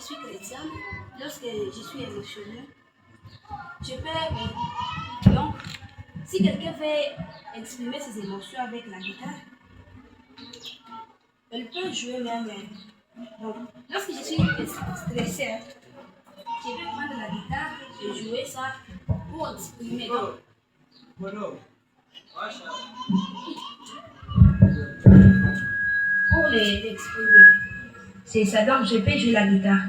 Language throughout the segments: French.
suis chrétienne, lorsque je suis émotionnelle, je peux. Donc, si quelqu'un veut exprimer ses émotions avec la guitare, elle peut jouer même. Donc, lorsque je suis stressée, je vais prendre la guitare et jouer ça pour exprimer. Donc, pour l'exprimer. C'est ça, donc je peux jouer la guitare.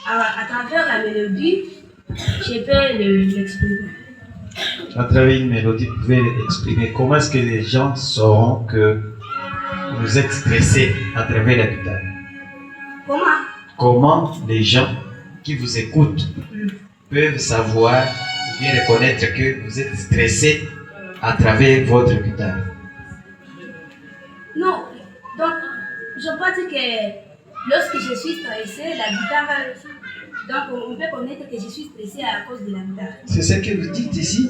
À travers la mélodie, je peux l'exprimer. À travers une mélodie, vous pouvez l'exprimer. Comment est-ce que les gens sauront que vous êtes stressé à travers la guitare? Comment les gens qui vous écoutent peuvent savoir ou bien reconnaître que vous êtes stressé à travers votre guitare? Non, donc je pense que lorsque je suis stressé, la guitare, donc on peut connaître que je suis stressé à cause de la guitare. C'est ce que vous dites ici.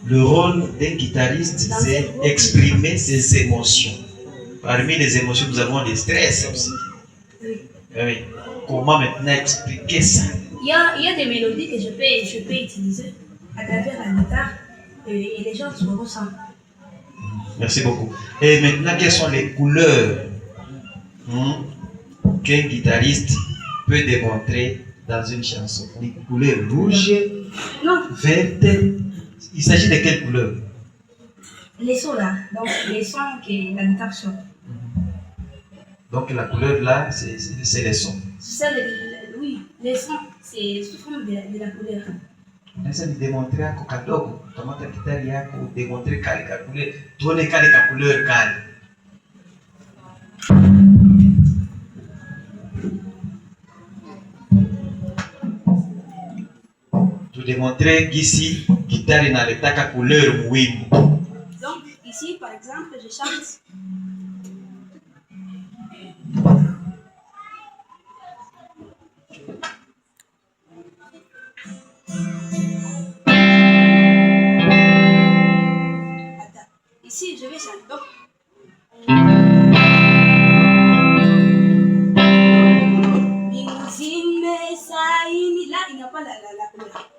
Le rôle d'un guitariste, c'est exprimer ses émotions. Parmi les émotions, nous avons le stress aussi. Oui. Comment maintenant expliquer ça? Il y a des mélodies que je peux utiliser à travers la guitare et les gens se ressentent. Merci beaucoup. Et maintenant, quelles sont les couleurs qu'un guitariste peut démontrer dans une chanson? Les couleurs rouges, vertes. Il s'agit de quelles couleurs? Les sons là, donc les sons que la guitare chante. Donc la couleur là, c'est les sons. Oui, les sons, c'est sous forme de la couleur. Unaweza nidemonstre ako kadogo kamata gitari yako udemonstre kale ka couleur, tuone kale ka couleur kale. Tudemonstre gisi gitari inaletaka couleur muhimu. Donc ici par exemple je chante. Ici, je vais chanter. Donc, là, il n'y a pas la couleur.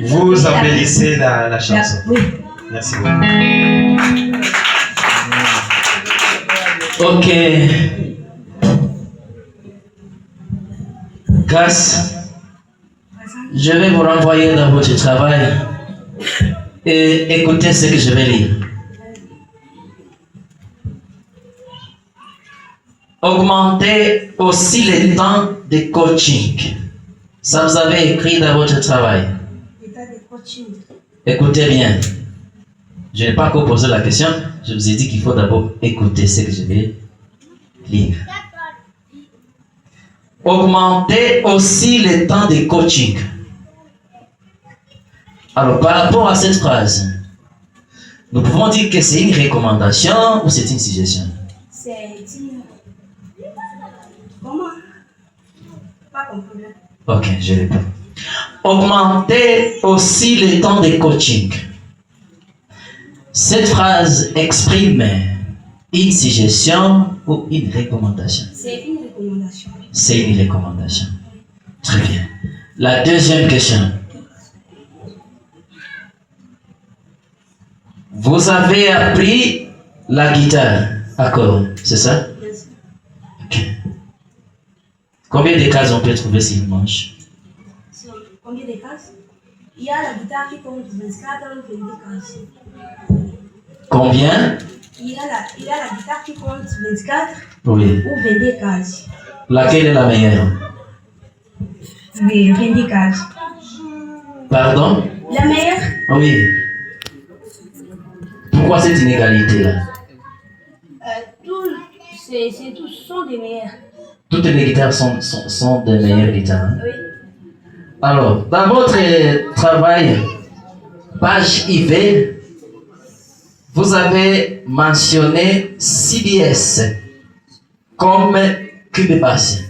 Vous embellissez la chanson. Oui. Merci beaucoup. Ok. Grâce, je vais vous renvoyer dans votre travail et écoutez ce que je vais lire. Augmentez aussi le temps de coaching. Ça vous avez écrit dans votre travail. Écoutez bien. Je n'ai pas encore posé la question. Je vous ai dit qu'il faut d'abord écouter ce que je vais lire. Augmentez aussi le temps de coaching. Alors, par rapport à cette phrase, nous pouvons dire que c'est une recommandation ou c'est une suggestion? C'est une... Comment? Pas compris. Ok, je réponds. Augmentez aussi le temps de coaching. Cette phrase exprime une suggestion ou une recommandation? C'est une recommandation. C'est une recommandation. Très bien. La deuxième question. Vous avez appris la guitare à cordes, c'est ça? Ok. Combien de cases on peut trouver sur une manche? Combien de cases? Il y a la guitare qui compte 24 ou 22 cases. Combien? Il y a la guitare qui compte 24 oui. ou 22 cases. Laquelle est la meilleure? Oui, 22 cases. Pardon? La meilleure? Oui. Pourquoi cette inégalité-là? tous sont des meilleurs. Toutes les guitares sont des meilleures guitares. Hein? Oui. Alors, dans votre travail, page IV, vous avez mentionné CBS comme cube basse,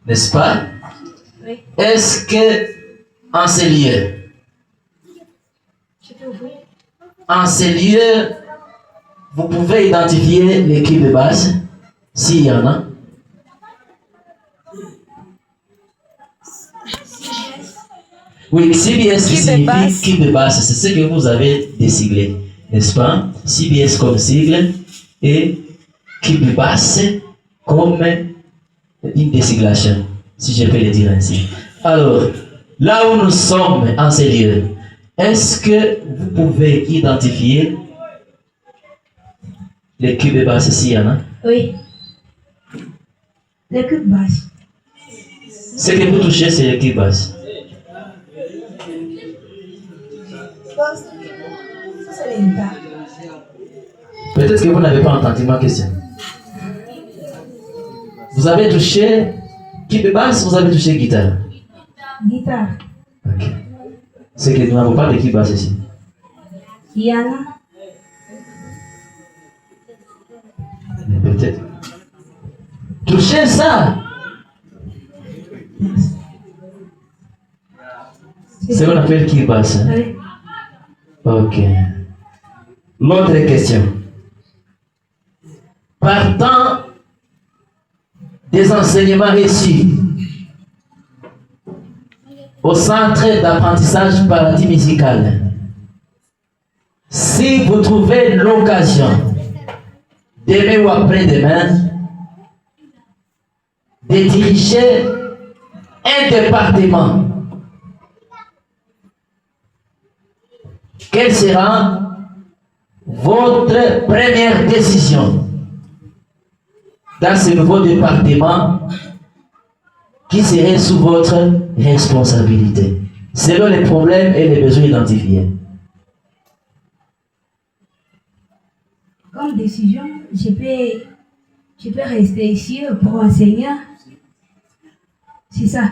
n'est-ce pas? Oui. Est-ce que en ces lieux, Je peux ouvrir. en ces lieux, vous pouvez identifier les cubes basses, s'il y en a? Oui, CBS qui signifie cube basse, c'est ce que vous avez désiglé, n'est-ce pas? CBS comme sigle et cube basse comme une désiglation, si je peux le dire ainsi. Alors, là où nous sommes en ces lieux, est-ce que vous pouvez identifier les cubes basses s'il y en a? Oui. Les cubes basses. Ce que vous touchez, c'est les cubes basses. Ça, c'est les guitares. Peut-être que vous n'avez pas entendu ma question. Vous avez touché cube basse, vous avez touché guitare. Guitare. Ok. C'est que nous n'avons pas de cube basse ici. Il y en a. Mais peut-être. Touchez ça. C'est ce qu'on appelle cube basse. Hein? Oui. Ok. L'autre question. Partant des enseignements reçus au centre d'apprentissage paradis musical, si vous trouvez l'occasion, demain ou après-demain, de diriger un département, quelle sera votre première décision dans ce nouveau département qui serait sous votre responsabilité, selon les problèmes et les besoins identifiés? Comme décision, je peux rester ici pour enseigner. C'est ça.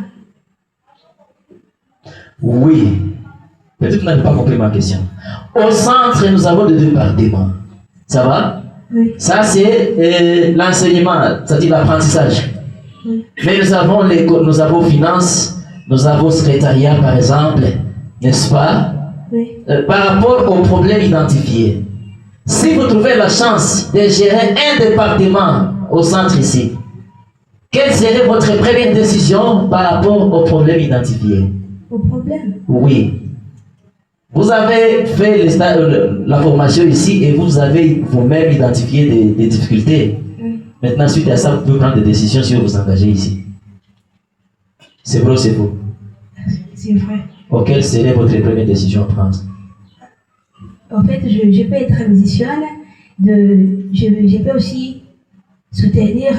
Oui. Peut-être que vous n'avez pas compris ma question. Au centre, nous avons deux départements. Ça va? Oui. Ça, c'est l'enseignement, c'est-à-dire l'apprentissage. Oui. Mais nous avons finances, nous avons secrétariat, par exemple, n'est-ce pas? Oui. Par rapport aux problèmes identifiés, si vous trouvez la chance de gérer un département au centre ici, quelle serait votre première décision par rapport aux problèmes identifiés? Au problème. Oui. Vous avez fait la formation ici et vous avez vous-même identifié des difficultés. Oui. Maintenant, suite à ça, vous pouvez prendre des décisions si vous vous engagez ici. C'est vrai ou c'est faux? C'est vrai. Quelle serait votre première décision à prendre? En fait, je peux être musicienne. Je peux aussi soutenir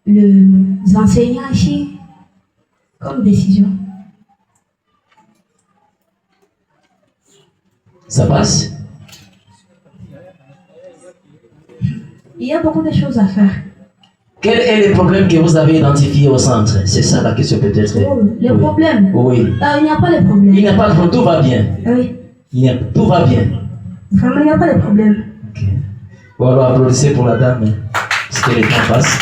les enseignants ici comme décision. Ça passe? Il y a beaucoup de choses à faire. Quel est le problème que vous avez identifié au centre? C'est ça la question peut-être. Oh, les Oui. problèmes. Oui. Ah, il n'y a pas de problème. Il n'y a pas de problème, tout va bien. Oui. Tout va bien. Vraiment, il n'y a pas de problème. Ok. Bon alors applaudissez pour la dame, parce que le temps passe.